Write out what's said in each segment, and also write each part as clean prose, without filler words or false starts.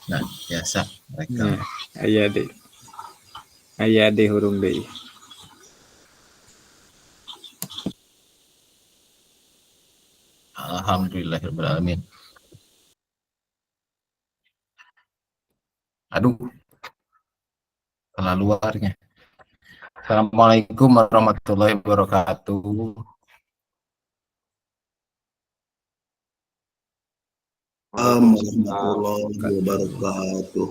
Nah, biasa mereka. Nah, aya deh hurung deui. Alhamdulillahirrahmanirrahim. Aduh, luarnya. Assalamualaikum warahmatullahi wabarakatuh. Waalaikumsalam. Warahmatullahi wabarakatuh.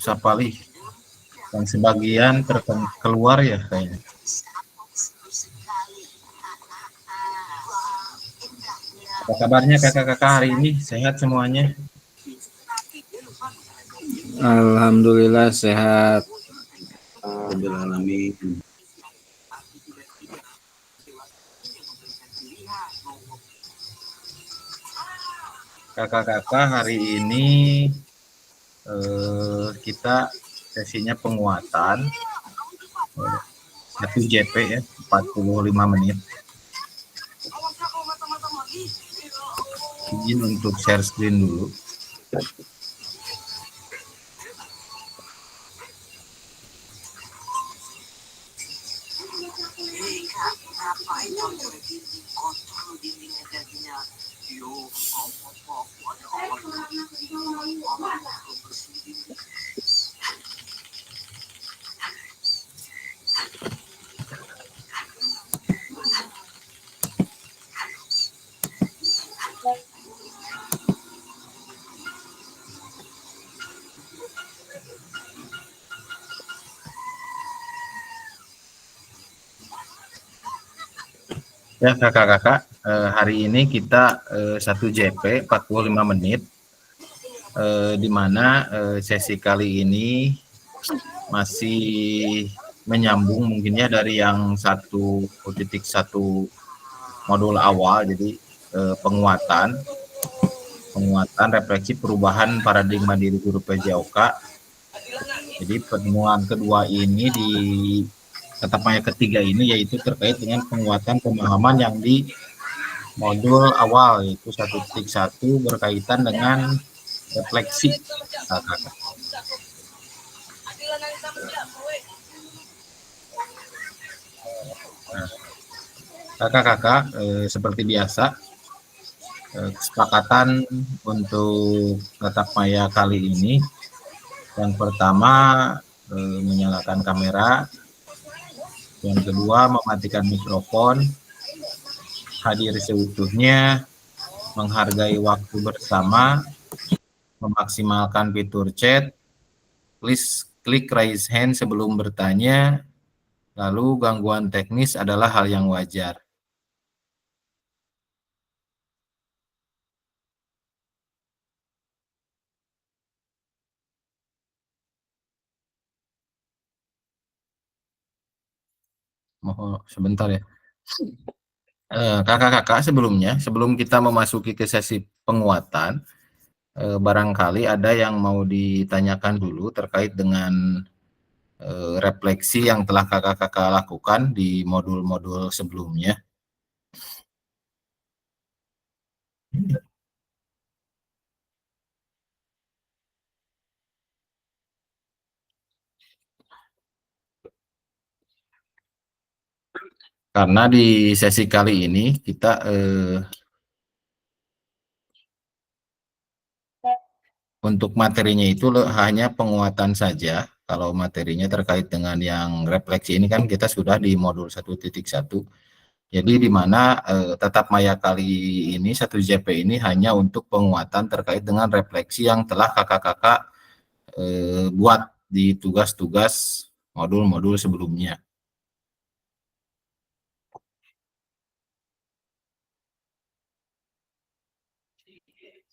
Sapali yang sebagian keluar ya kayaknya. Apa kabarnya kakak-kakak hari ini? Sehat semuanya? Alhamdulillah sehat. Rabbil alamin. Kakak-kakak hari ini kita sesinya penguatan 1 JP ya, 45 menit. Izin untuk share screen dulu. Ya kakak-kakak, hari ini kita 1 JP 45 menit, di mana sesi kali ini masih menyambung mungkinnya dari yang 1.1 modul awal, jadi penguatan refleksi perubahan paradigma diri guru PJOK. Jadi pertemuan kedua ini di tetap maya ketiga ini yaitu terkait dengan penguatan pemahaman yang di modul awal yaitu 1.1 berkaitan dengan refleksi kakak-kakak. Nah, kakak-kakak seperti biasa kesepakatan untuk tatap maya kali ini yang pertama menyalakan kamera, yang kedua mematikan mikrofon, hadir seutuhnya, menghargai waktu bersama, memaksimalkan fitur chat, please klik raise hand sebelum bertanya, lalu gangguan teknis adalah hal yang wajar. Mohon sebentar ya. Kakak-kakak sebelum kita memasuki ke sesi penguatan, barangkali ada yang mau ditanyakan dulu terkait dengan refleksi yang telah kakak-kakak lakukan di modul-modul sebelumnya. Karena di sesi kali ini kita untuk materinya itu hanya penguatan saja. Kalau materinya terkait dengan yang refleksi ini kan kita sudah di modul 1.1. Jadi di mana tatap maya kali ini 1 JP ini hanya untuk penguatan terkait dengan refleksi yang telah kakak-kakak buat di tugas-tugas modul-modul sebelumnya.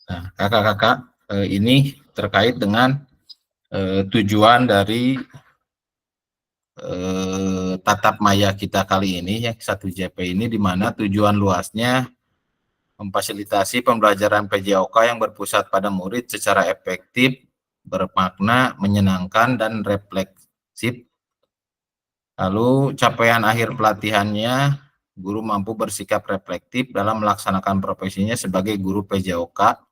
Nah, kakak-kakak ini terkait dengan tujuan dari tatap maya kita kali ini ya 1 JP ini, di mana tujuan luasnya memfasilitasi pembelajaran PJOK yang berpusat pada murid secara efektif, bermakna, menyenangkan, dan refleksif. Lalu capaian akhir pelatihannya guru mampu bersikap reflektif dalam melaksanakan profesinya sebagai guru PJOK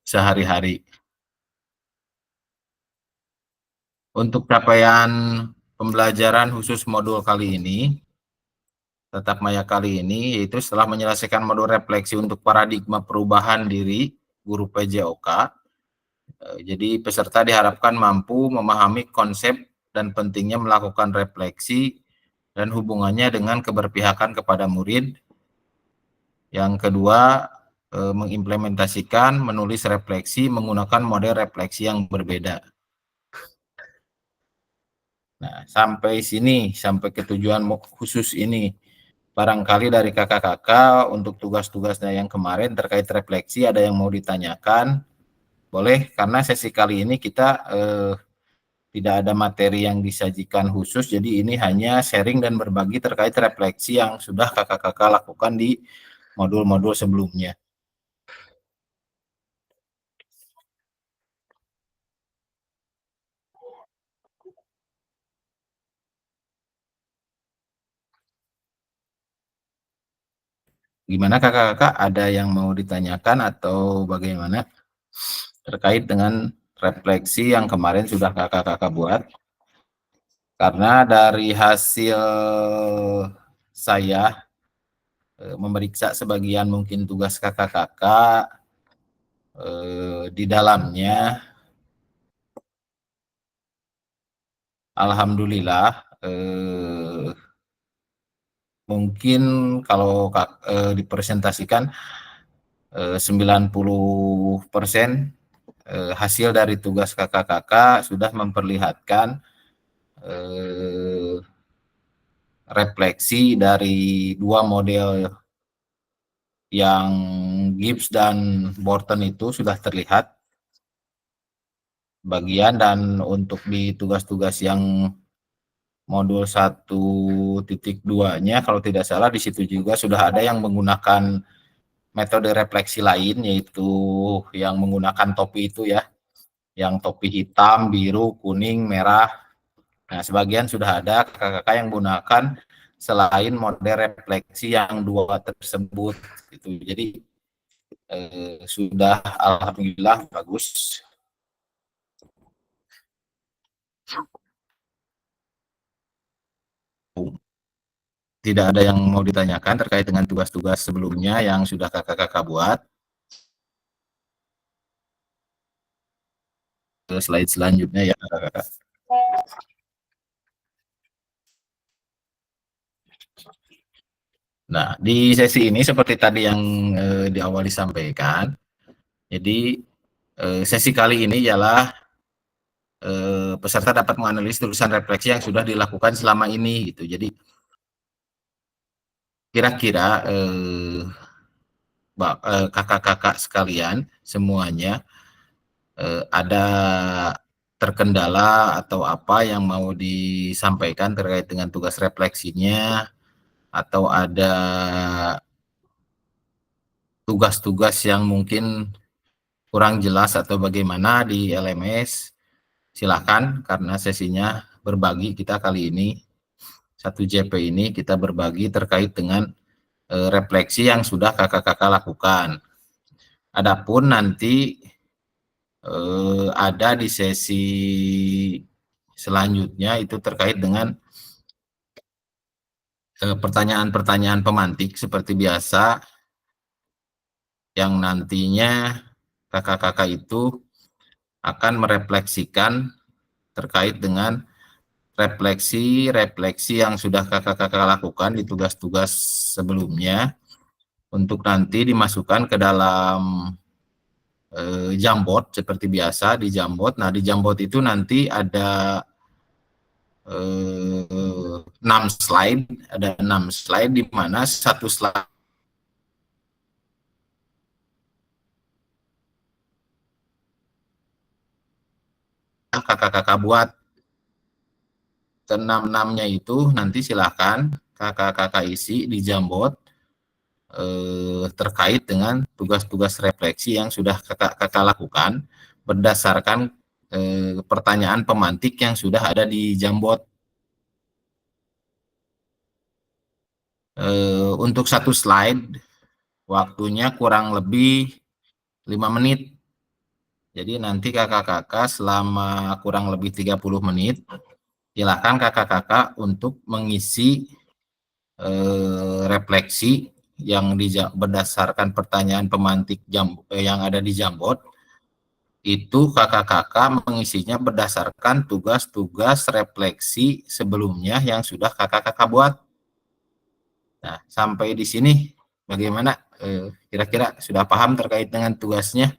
sehari-hari. Untuk capaian pembelajaran khusus modul kali ini, Tatap Maya kali ini, yaitu setelah menyelesaikan modul refleksi untuk paradigma perubahan diri guru PJOK, jadi peserta diharapkan mampu memahami konsep dan pentingnya melakukan refleksi dan hubungannya dengan keberpihakan kepada murid. Yang kedua, mengimplementasikan menulis refleksi menggunakan model refleksi yang berbeda. Nah, sampai sini, sampai ke tujuan khusus ini. Barangkali dari kakak-kakak untuk tugas-tugasnya yang kemarin terkait refleksi ada yang mau ditanyakan, boleh, karena sesi kali ini kita tidak ada materi yang disajikan khusus, jadi ini hanya sharing dan berbagi terkait refleksi yang sudah kakak-kakak lakukan di modul-modul sebelumnya. Gimana kakak-kakak, ada yang mau ditanyakan atau bagaimana terkait dengan refleksi yang kemarin sudah kakak-kakak buat? Karena dari hasil saya memeriksa sebagian mungkin tugas kakak-kakak di dalamnya, alhamdulillah mungkin kalau dipresentasikan 90% hasil dari tugas kakak-kakak sudah memperlihatkan refleksi dari dua model yang Gibbs dan Borton itu sudah terlihat bagian, dan untuk di tugas-tugas yang modul 1.2-nya kalau tidak salah di situ juga sudah ada yang menggunakan metode refleksi lain, yaitu yang menggunakan topi itu ya, yang topi hitam, biru, kuning, merah. Nah, sebagian sudah ada kakak-kakak yang menggunakan selain model refleksi yang dua tersebut gitu. Jadi sudah alhamdulillah bagus. Tidak ada yang mau ditanyakan terkait dengan tugas-tugas sebelumnya yang sudah kakak-kakak buat. Ke slide selanjutnya ya kakak-kakak. Nah, di sesi ini seperti tadi yang di awal disampaikan, jadi sesi kali ini ialah peserta dapat menganalisis tulisan refleksi yang sudah dilakukan selama ini gitu. Jadi kira-kira kakak-kakak sekalian semuanya ada terkendala atau apa yang mau disampaikan terkait dengan tugas refleksinya, atau ada tugas-tugas yang mungkin kurang jelas atau bagaimana di LMS, silakan, karena sesinya berbagi kita kali ini, 1JP ini kita berbagi terkait dengan refleksi yang sudah kakak-kakak lakukan. Adapun nanti ada di sesi selanjutnya itu terkait dengan pertanyaan-pertanyaan pemantik seperti biasa, yang nantinya kakak-kakak itu akan merefleksikan terkait dengan refleksi yang sudah kakak-kakak lakukan di tugas-tugas sebelumnya, untuk nanti dimasukkan ke dalam Jamboard seperti biasa di Jamboard. Nah, di Jamboard itu nanti ada 6 slide, di mana satu slide kakak-kakak buat. Keenam-enamnya itu nanti silakan kakak-kakak isi di Jamboard terkait dengan tugas-tugas refleksi yang sudah kakak-kakak lakukan berdasarkan pertanyaan pemantik yang sudah ada di Jamboard. Untuk satu slide waktunya kurang lebih 5 menit. Jadi nanti kakak-kakak selama kurang lebih 30 menit, silakan kakak-kakak untuk mengisi refleksi yang berdasarkan pertanyaan pemantik yang ada di Jambot. Itu kakak-kakak mengisinya berdasarkan tugas-tugas refleksi sebelumnya yang sudah kakak-kakak buat. Nah, sampai di sini bagaimana? Kira-kira sudah paham terkait dengan tugasnya?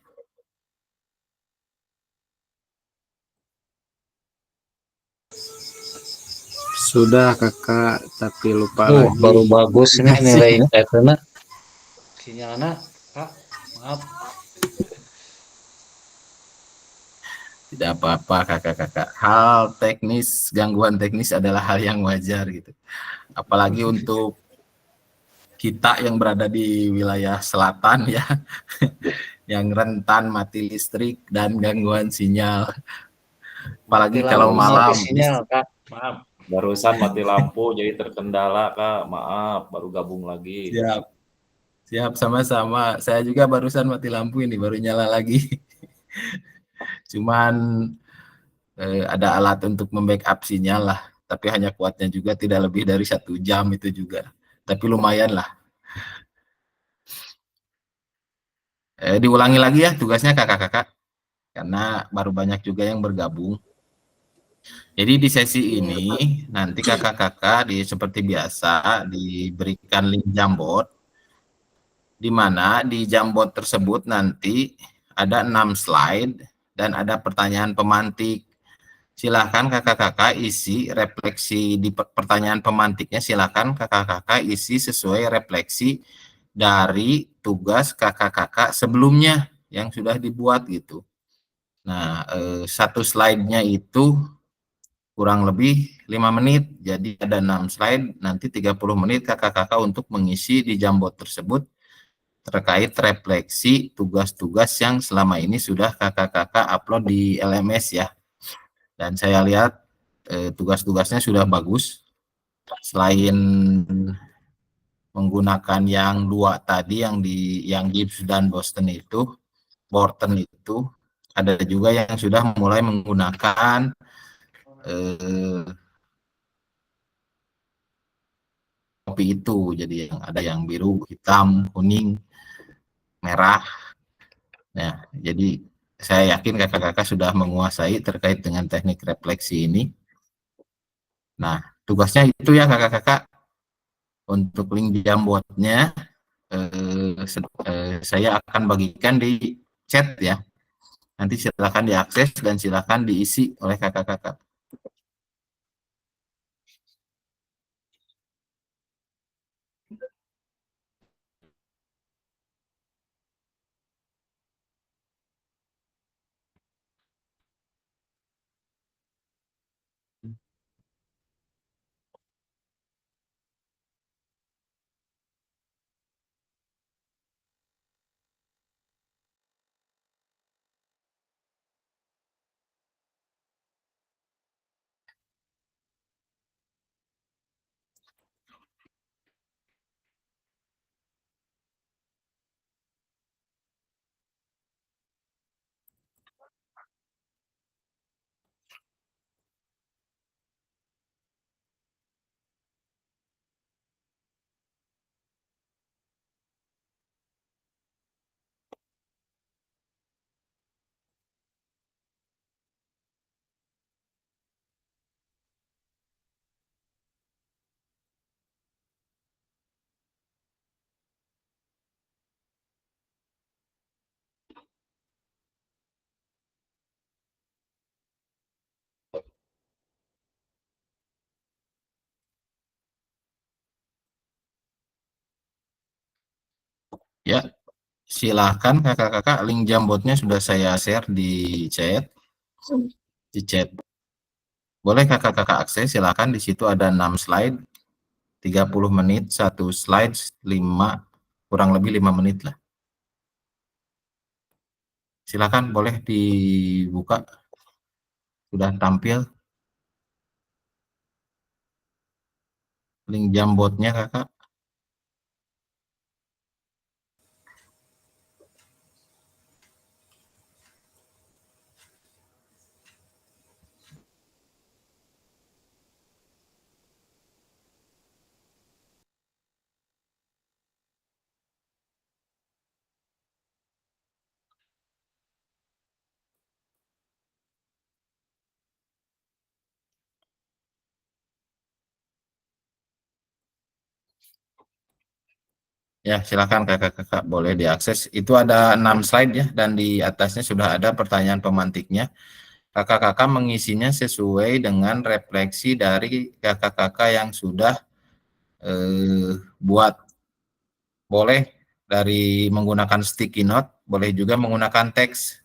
Sudah kakak, tapi lupa lagi. Baru bagus ini nilai F-nya. Sinyalnya, Kak, maaf. Tidak apa-apa kakak-kakak. Hal teknis, gangguan teknis adalah hal yang wajar gitu. Apalagi untuk kita yang berada di wilayah selatan ya, yang rentan mati listrik dan gangguan sinyal. Apalagi kalau malam. Sinyal, Kak. Maaf. Barusan mati lampu jadi terkendala, Kak. Maaf, baru gabung lagi. Siap. Siap, sama-sama. Saya juga barusan mati lampu ini, baru nyala lagi. Cuman ada alat untuk membackup sinyal lah, tapi hanya kuatnya juga tidak lebih dari 1 jam itu juga. Tapi lumayan lah. Diulangi lagi ya tugasnya kakak-kakak, karena baru banyak juga yang bergabung. Jadi di sesi ini nanti kakak-kakak seperti biasa diberikan link Jambot, di mana di Jambot tersebut nanti ada 6 slide dan ada pertanyaan pemantik. Silahkan kakak-kakak isi refleksi di pertanyaan pemantiknya, silahkan kakak-kakak isi sesuai refleksi dari tugas kakak-kakak sebelumnya yang sudah dibuat gitu. Nah, satu slide-nya itu kurang lebih 5 menit, jadi ada 6 slide, nanti 30 menit kakak-kakak untuk mengisi di Jambot tersebut terkait refleksi tugas-tugas yang selama ini sudah kakak-kakak upload di LMS ya. Dan saya lihat tugas-tugasnya sudah bagus. Selain menggunakan yang 2 tadi yang Gibbs dan Borten itu ada juga yang sudah mulai menggunakan kopi itu. Jadi ada yang biru, hitam, kuning, merah. Nah, jadi saya yakin kakak-kakak sudah menguasai terkait dengan teknik refleksi ini. Nah, tugasnya itu ya kakak-kakak. Untuk link Jambotnya saya akan bagikan di chat ya. Nanti silakan diakses dan silakan diisi oleh kakak-kakak. Ya, silahkan kakak-kakak, link Jambotnya sudah saya share di chat. Boleh kakak-kakak akses, silahkan. Di situ ada 6 slide, 30 menit, satu slide, 5, kurang lebih 5 menit lah. Silakan, boleh dibuka. Sudah tampil link Jambotnya kakak. Ya, silakan kakak-kakak boleh diakses. Itu ada 6 slide ya, dan di atasnya sudah ada pertanyaan pemantiknya. Kakak-kakak mengisinya sesuai dengan refleksi dari kakak-kakak yang sudah buat. Boleh dari menggunakan sticky note, boleh juga menggunakan teks.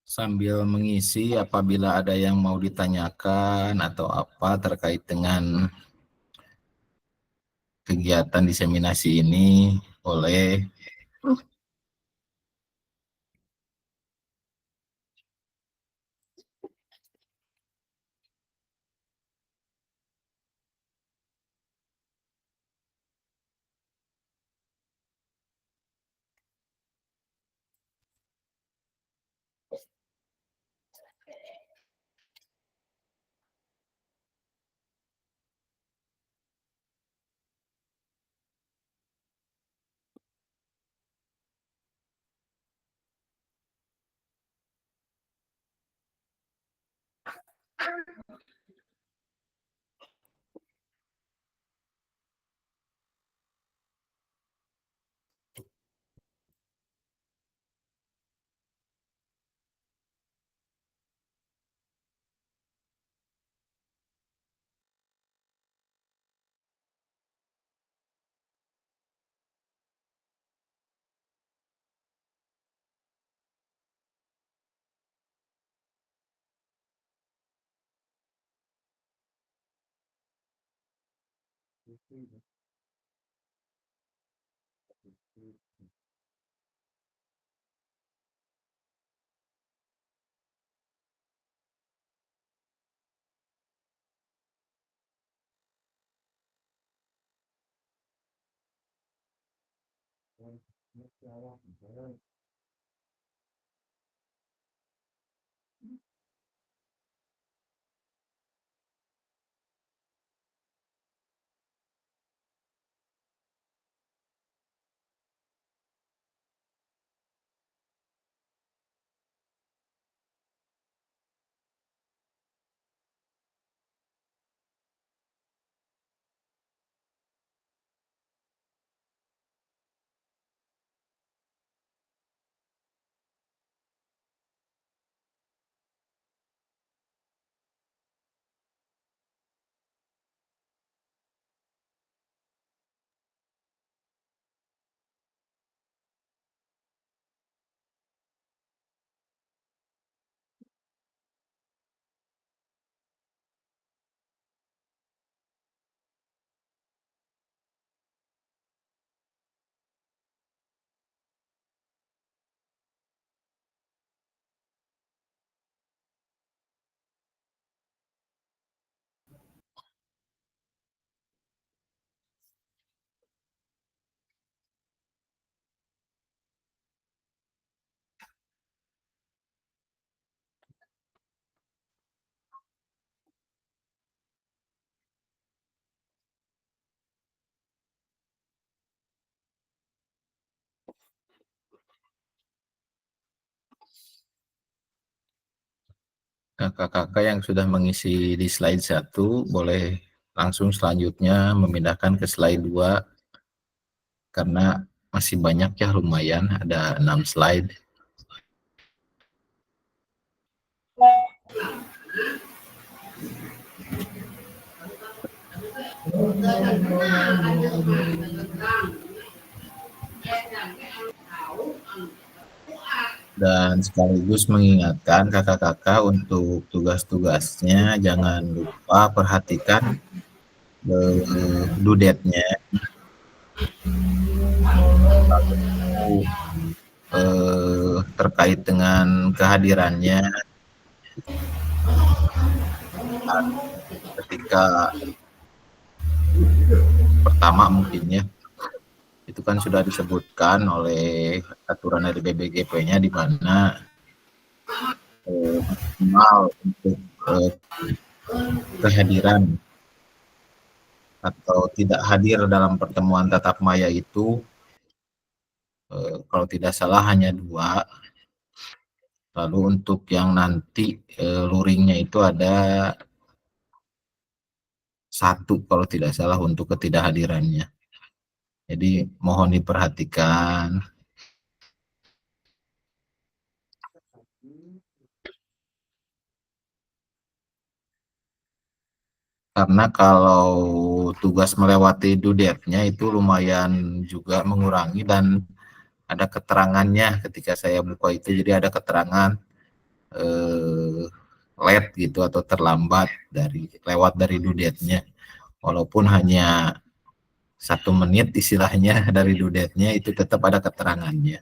Sambil mengisi, apabila ada yang mau ditanyakan atau apa terkait dengan kegiatan diseminasi ini, boleh. kakak-kakak yang sudah mengisi di slide 1 boleh langsung selanjutnya memindahkan ke slide 2 karena masih banyak ya, lumayan ada 6 slide. Dan sekaligus mengingatkan kakak-kakak untuk tugas-tugasnya jangan lupa perhatikan due date-nya, terkait dengan kehadirannya ketika pertama mungkin ya, itu kan sudah disebutkan oleh aturan dari BBGP-nya di mana maksimal untuk kehadiran atau tidak hadir dalam pertemuan tatap maya itu kalau tidak salah hanya 2. Lalu untuk yang nanti luringnya itu ada 1 kalau tidak salah untuk ketidakhadirannya. Jadi mohon diperhatikan. Karena kalau tugas melewati due date-nya itu lumayan juga mengurangi dan ada keterangannya ketika saya buka itu, jadi ada keterangan late gitu atau terlambat lewat dari due date-nya. Walaupun hanya 1 menit istilahnya dari due date-nya, itu tetap ada keterangannya.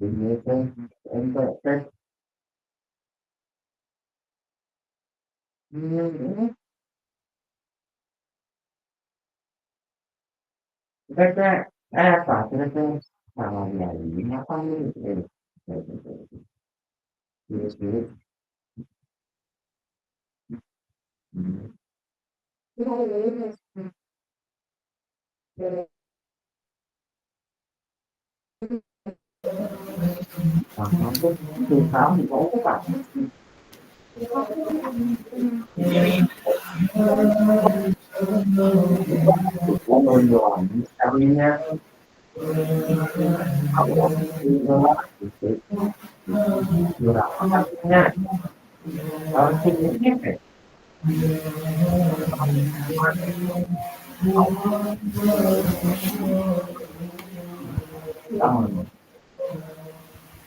Ini teh ente teh ini kita teh apa kita teh sama ini apa ini ini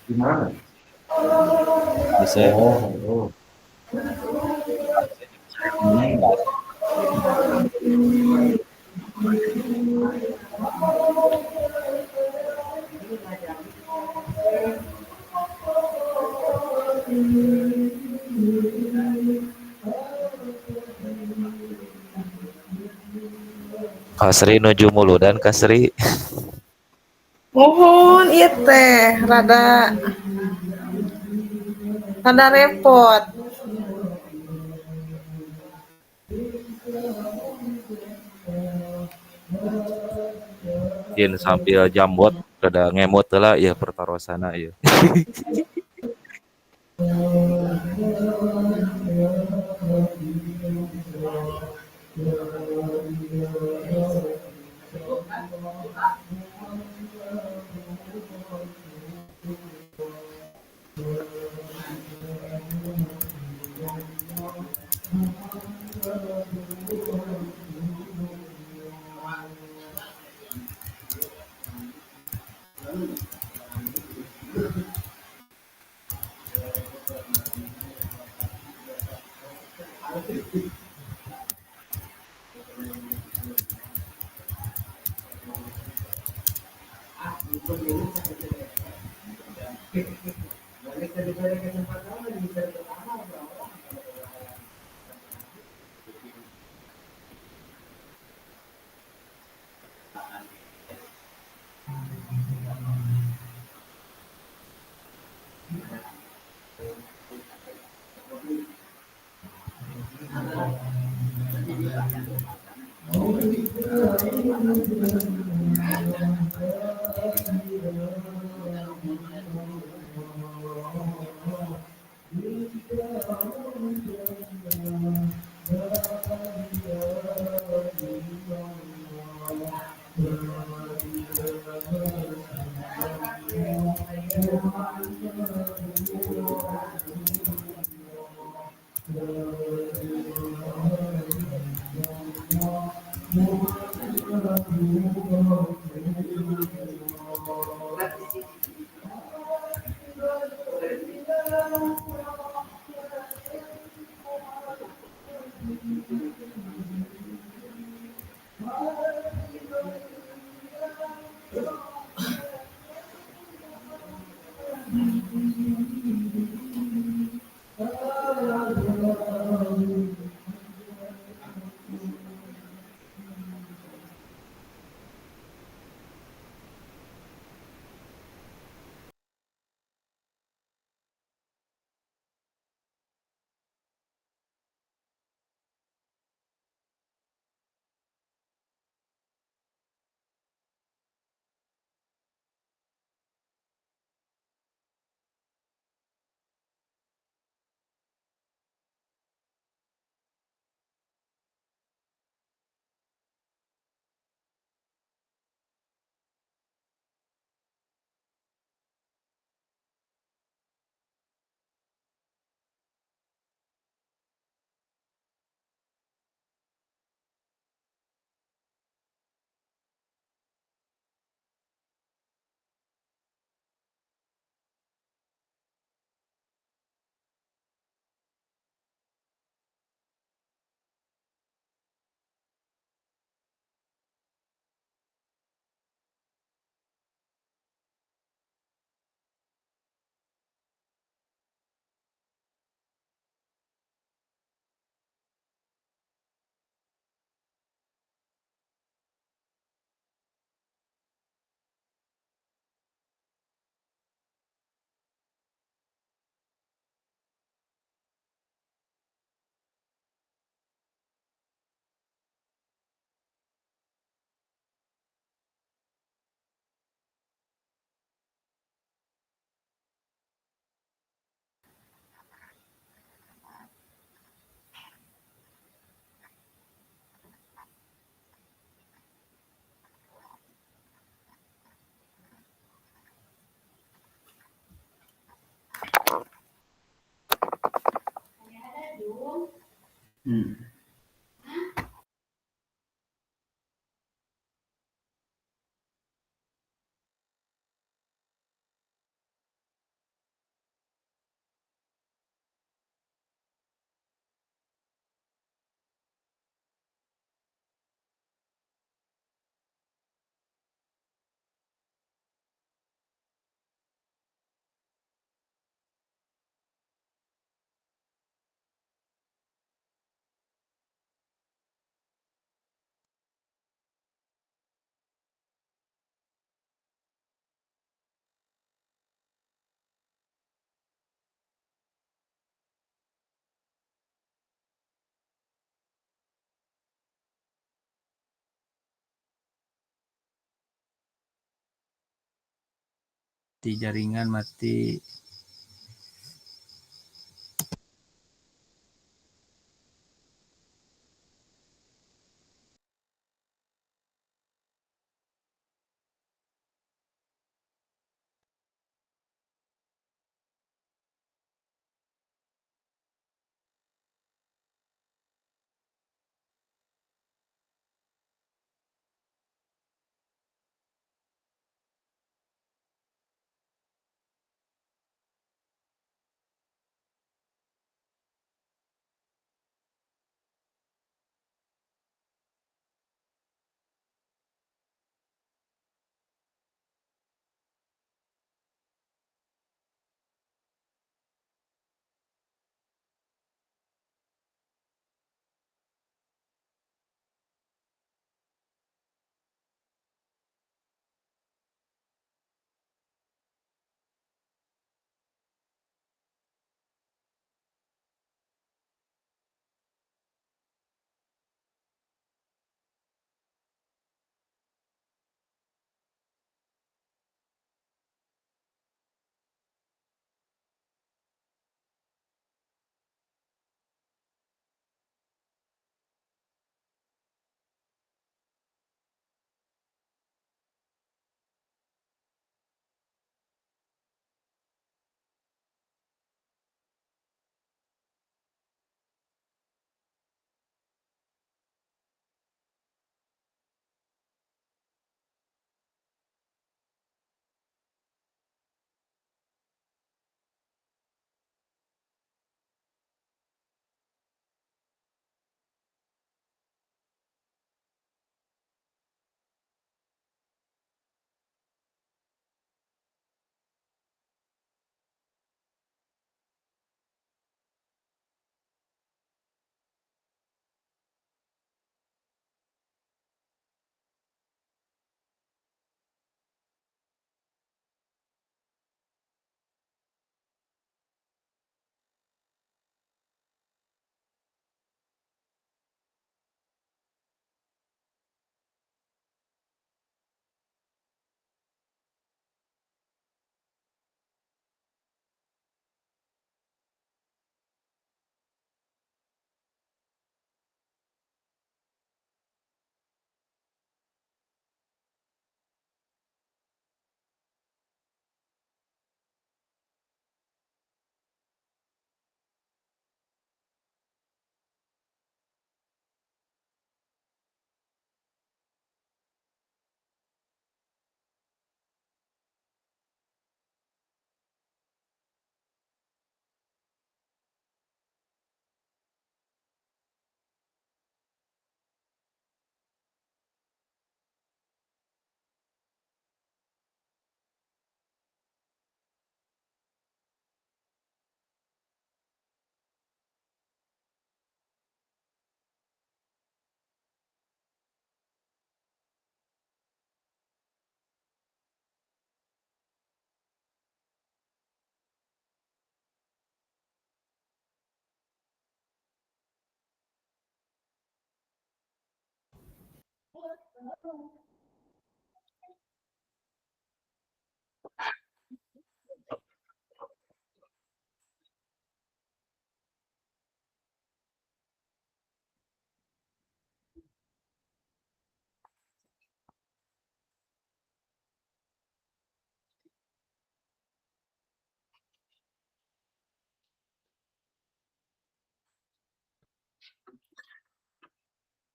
gimana? Bisa Oh, Kasri nuju mulu dan Kasri Mohon ieu teh rada repot. yen sambil jambot kada ngemot heula ieu pertarosana ieu. Hmm. Di jaringan mati.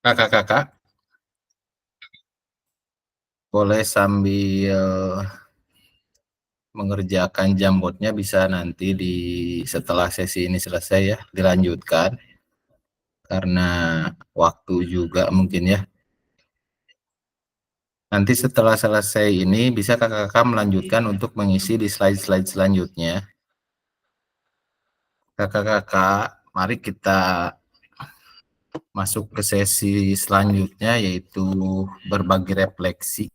Kakak-kakak boleh sambil mengerjakan jambotnya, bisa nanti setelah sesi ini selesai ya, dilanjutkan. Karena waktu juga mungkin ya. Nanti setelah selesai ini bisa kakak-kakak melanjutkan untuk mengisi di slide-slide selanjutnya. Kakak-kakak, mari kita masuk ke sesi selanjutnya, yaitu berbagi refleksi.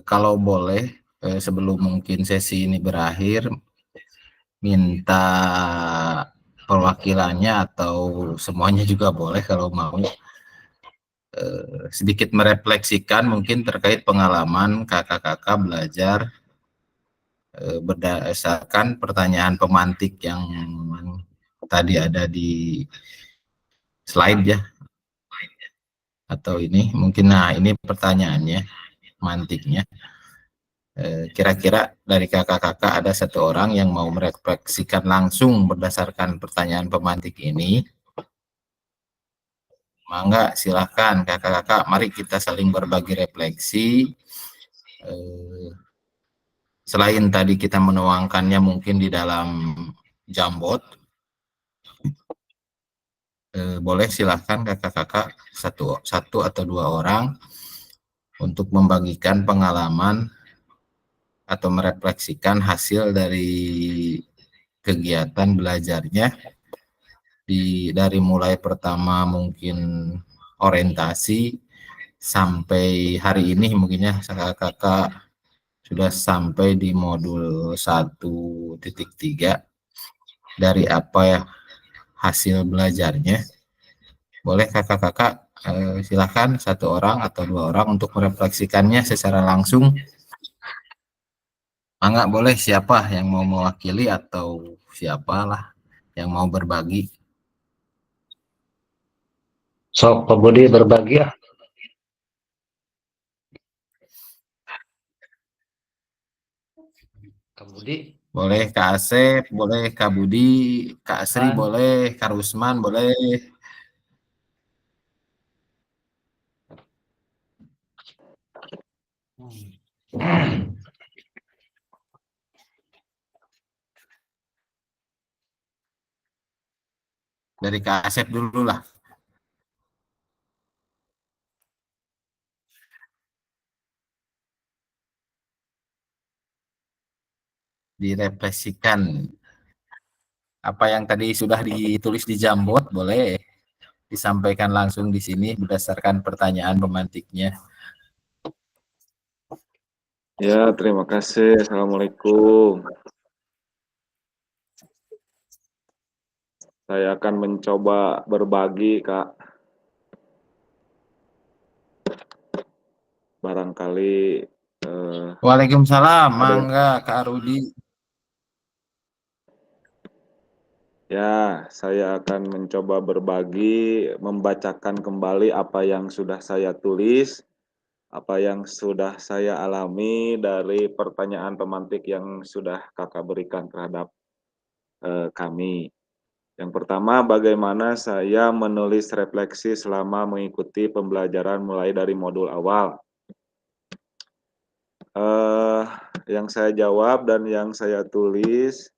Kalau boleh, sebelum mungkin sesi ini berakhir, minta perwakilannya atau semuanya juga boleh kalau mau sedikit merefleksikan mungkin terkait pengalaman kakak-kakak belajar berdasarkan pertanyaan pemantik yang tadi ada di slide ya, atau ini mungkin. Nah, ini pertanyaannya, pemantiknya. Kira-kira dari kakak-kakak ada satu orang yang mau merefleksikan langsung berdasarkan pertanyaan pemantik ini? Mangga, silahkan kakak-kakak, mari kita saling berbagi refleksi. Selain tadi kita menuangkannya mungkin di dalam Jambot, boleh silahkan kakak-kakak satu atau dua orang untuk membagikan pengalaman atau merefleksikan hasil dari kegiatan belajarnya dari mulai pertama mungkin orientasi sampai hari ini mungkin ya, kakak-kakak sudah sampai di modul 1.3. Dari apa ya hasil belajarnya? Boleh kakak-kakak silakan satu orang atau dua orang untuk merefleksikannya secara langsung. Enggak, boleh siapa yang mau mewakili atau siapalah yang mau berbagi. Sok Pak Budi berbagi ya. Kak Budi. Boleh Kak Asep, boleh Kak Budi, Kak Asri boleh, Kak Rusman boleh. Dari Kak Asep dulu lah. Direfleksikan apa yang tadi sudah ditulis di Jambot, boleh disampaikan langsung di sini berdasarkan pertanyaan pemantiknya. Ya, terima kasih. Assalamualaikum. Saya akan mencoba berbagi, Kak. Barangkali Waalaikumsalam, mangga Kak Rudi. ya, saya akan mencoba berbagi, membacakan kembali apa yang sudah saya tulis, apa yang sudah saya alami dari pertanyaan pemantik yang sudah Kakak berikan terhadap kami. Yang pertama, bagaimana saya menulis refleksi selama mengikuti pembelajaran mulai dari modul awal. Yang saya jawab dan yang saya tulis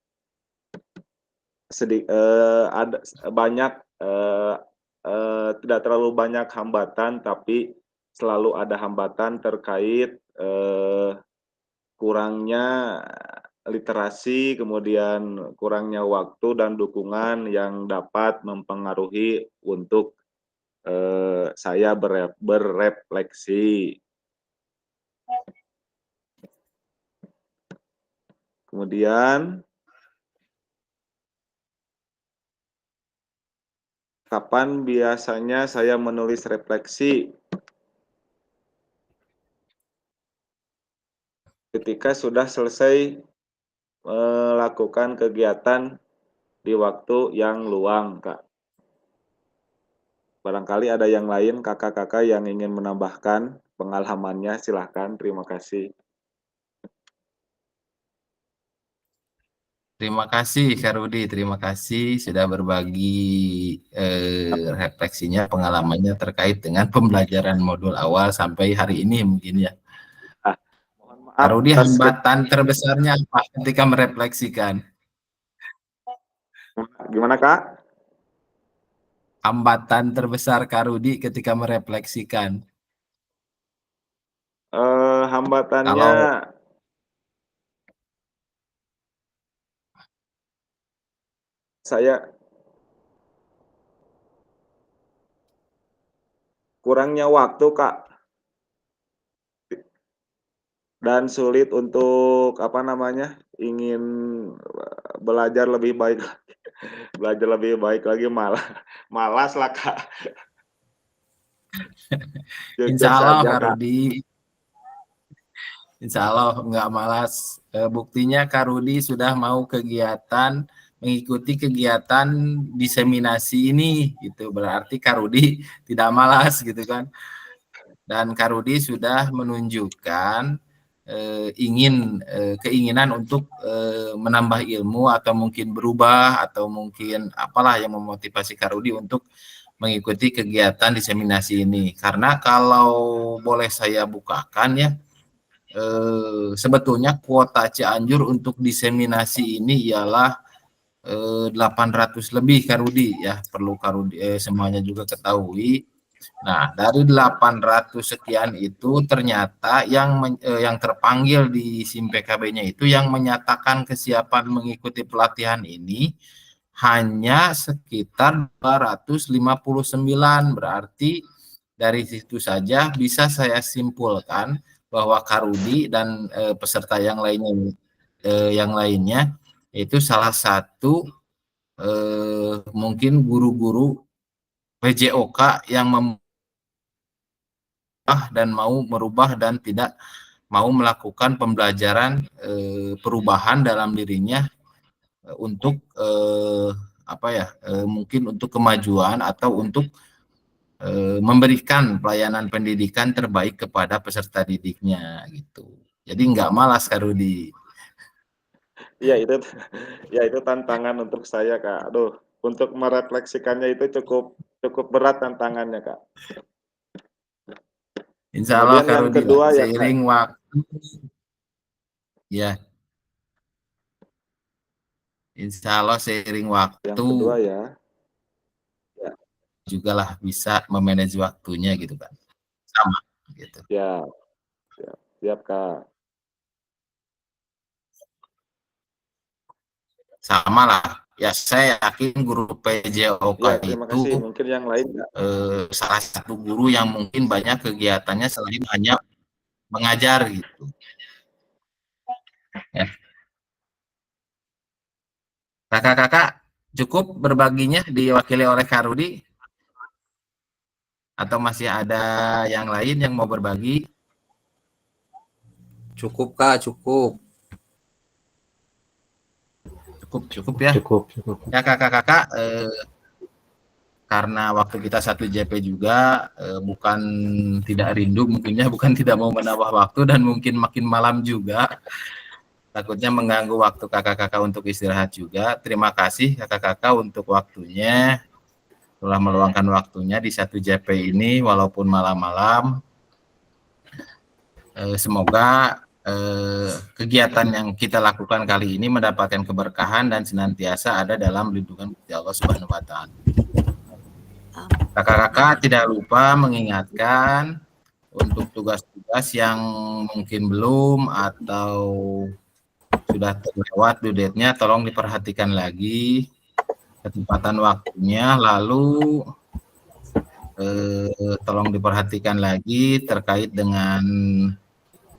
ada banyak, tidak terlalu banyak hambatan, tapi selalu ada hambatan terkait kurangnya literasi, kemudian kurangnya waktu dan dukungan yang dapat mempengaruhi untuk saya berefleksi. Kemudian, kapan biasanya saya menulis refleksi? Ketika sudah selesai melakukan kegiatan di waktu yang luang, Kak. Barangkali ada yang lain, kakak-kakak yang ingin menambahkan pengalamannya, silahkan. Terima kasih. Terima kasih Kak Rudi, terima kasih sudah berbagi refleksinya, pengalamannya terkait dengan pembelajaran modul awal sampai hari ini mungkin ya. Mohon Kak maaf Rudi, atas hambatan terbesarnya apa ketika merefleksikan? gimana Kak? Hambatan terbesar Kak Rudi ketika merefleksikan. Hambatannya Kalau saya kurangnya waktu Kak, dan sulit untuk apa namanya, ingin belajar lebih baik belajar lebih baik lagi, malas lah Kak. Jujur insya Allah saja Kak Kak. Rudi, insya Allah nggak malas. Buktinya Kak Rudi sudah mau mengikuti kegiatan diseminasi ini, gitu. Berarti Kak Rudi tidak malas gitu kan. Dan Kak Rudi sudah menunjukkan keinginan untuk menambah ilmu atau mungkin berubah atau mungkin apalah yang memotivasi Kak Rudi untuk mengikuti kegiatan diseminasi ini. Karena kalau boleh saya bukakan ya, sebetulnya kuota Cianjur untuk diseminasi ini ialah 800 lebih Kak Rudi ya, perlu Kak Rudi semuanya juga ketahui. Nah, dari 800 sekian itu ternyata yang terpanggil di SIM PKB-nya itu yang menyatakan kesiapan mengikuti pelatihan ini hanya sekitar 259. Berarti dari situ saja bisa saya simpulkan bahwa Kak Rudi dan peserta yang lainnya itu salah satu mungkin guru-guru PJOK yang mau merubah dan tidak mau melakukan pembelajaran perubahan dalam dirinya untuk mungkin untuk kemajuan atau untuk memberikan pelayanan pendidikan terbaik kepada peserta didiknya gitu. Jadi nggak malas Kak Rudi. Iya itu ya itu tantangan untuk saya Kak. Aduh, untuk merefleksikannya itu cukup berat tantangannya Kak. Insya Allah Kemudian Kak yang Rudi kedua ya Kak, seiring waktu ya, insya Allah seiring yang waktu kedua ya. juga lah bisa memanage waktunya gitu kan. Sama gitu. Ya, siap Kak. Sama lah. Ya saya yakin guru PJOK Ya, terima itu kasih. Mungkin yang lain Kak. salah satu guru yang mungkin banyak kegiatannya selain hanya mengajar gitu. Ya. Kakak-kakak cukup berbaginya diwakili oleh Kak Rudi? Atau masih ada yang lain yang mau berbagi? Cukup Kak, cukup. Cukup ya. Cukup. Ya kakak-kakak, karena waktu kita 1 JP juga bukan tidak rindu, mungkinnya bukan tidak mau menambah waktu dan mungkin makin malam juga. Takutnya mengganggu waktu kakak-kakak untuk istirahat juga. Terima kasih kakak-kakak untuk waktunya. Telah meluangkan waktunya di 1 JP ini walaupun malam-malam. Semoga kegiatan yang kita lakukan kali ini mendapatkan keberkahan dan senantiasa ada dalam lindungan Allah Subhanahu wa Ta'ala. Kakak-kakak tidak lupa mengingatkan untuk tugas-tugas yang mungkin belum atau sudah terlewat due date-nya, tolong diperhatikan lagi ketepatan waktunya, lalu tolong diperhatikan lagi terkait dengan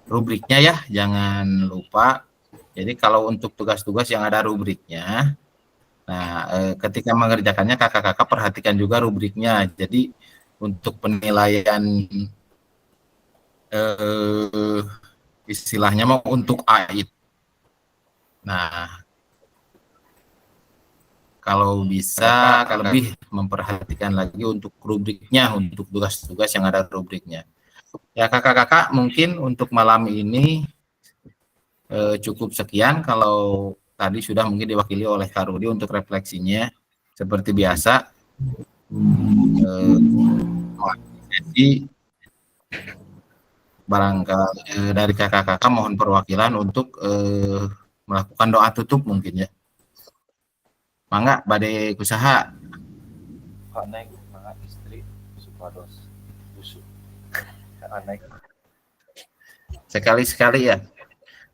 rubriknya ya, jangan lupa. Jadi kalau untuk tugas-tugas yang ada rubriknya, nah ketika mengerjakannya kakak-kakak perhatikan juga rubriknya. Jadi untuk penilaian istilahnya mau untuk A itu. Nah, kalau bisa lebih memperhatikan lagi untuk rubriknya, untuk tugas-tugas yang ada rubriknya. Ya kakak-kakak mungkin untuk malam ini cukup sekian. Kalau tadi sudah mungkin diwakili oleh Kak Rudi untuk refleksinya. Seperti biasa, jadi barangkali dari kakak-kakak mohon perwakilan untuk melakukan doa tutup mungkin ya. Mangga badai usaha. Aneh, mangga istri supados busuk. Aneh. Sekali-sekali ya.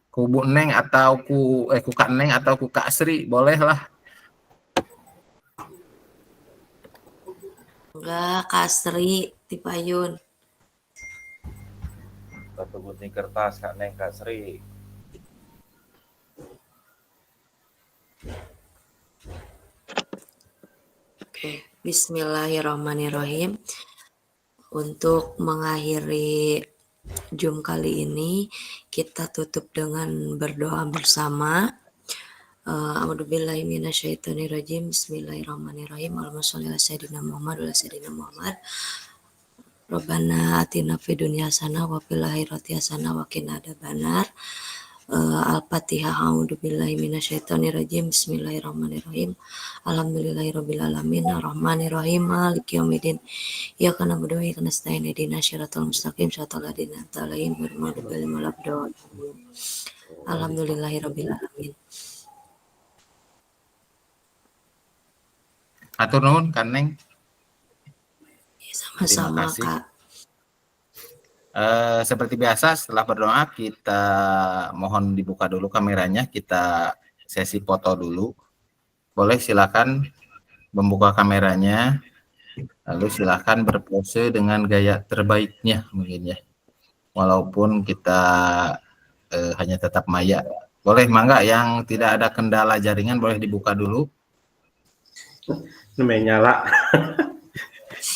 Kubu Neng atau ku Kak Neng atau ku Kak Sri, boleh lah. Enggak, Kak Sri, Tipayun. Satu gunting kertas Kak Neng Kak Sri. Oke, bismillahirrahmanirrahim. Untuk mengakhiri Zoom kali ini, kita tutup dengan berdoa bersama. A'udzubillahi minasyaitonirrajim. Bismillahirrahmanirrahim. Allahumma sholli ala sayyidina Muhammad wa ala sayyidina Muhammad. Rabbana atina fid dunya hasanah wa fil akhirati hasanah wa qina adzabannar. Al-Fatihah. A'udzubillahi minasyaitonirrajim. Bismillahirrahmanirrahim. Alhamdulillahirabbil alamin arrahmanirrahim maliki yaumiddin. Iyyaka na'budu wa iyyaka nasta'in ihdinas siratal mustaqim siratal ladzina an'amta 'alaihim ghairil maghdubi 'alaihim waladdallin. Alhamdulillahirabbil alamin. Atur nuhun Kak Neng. Ya, sama-sama, kasih. Kak. Seperti biasa setelah berdoa kita mohon dibuka dulu kameranya, kita sesi foto dulu. Boleh silakan membuka kameranya, lalu silakan berpose dengan gaya terbaiknya mungkin ya. Walaupun kita hanya tetap maya. Boleh mangga yang tidak ada kendala jaringan boleh dibuka dulu. Namanya nyala.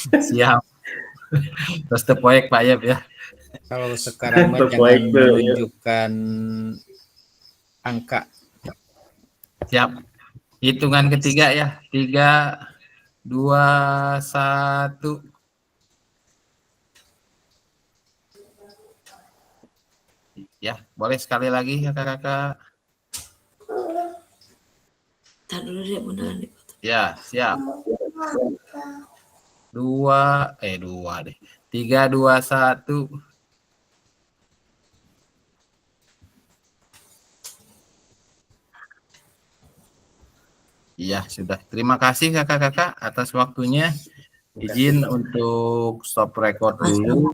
Siap. Terus tepoek Pak Yep ya. Kalau sekarang mah jangan Terbaik tuh, ya. menunjukkan angka. Siap. Hitungan ketiga ya. 3, 2, 1. Ya, boleh sekali lagi ya kakak-kakak. Ntar dulu deh, beneran dipoto. Ya, siap. 2 deh. 3, 2, 1. Iya, sudah. Terima kasih kakak-kakak atas waktunya. Izin untuk stop record dulu.